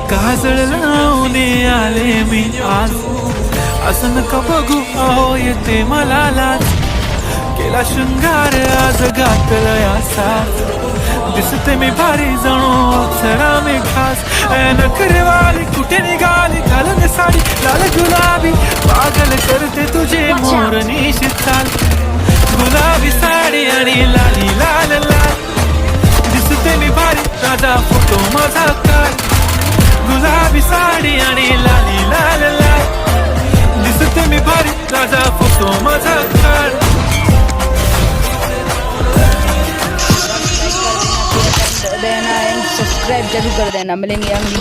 काजळ लावून आले मी आज, असं नका बघू अहो येते मला लाज. केला शृंगार आज घातला असा, दिसते मी भारी जणू अप्सरा मी खास. नखरेवाली कुठे निघाली घालून साडी लाल गुलाबी, पागल करते तुझे मोरनीश चाल. गुलाबी साडी आणि लाली लाल लाल, दिसते मी भारी राजा फोटो माझा काढ. गुलाबी साडी आणि लाली लाल लाल, दिसते मी भारी राजा फोटो माझा काढ. देना एंड सब्सक्राइब जरूर कर देना. मिलेंगे हम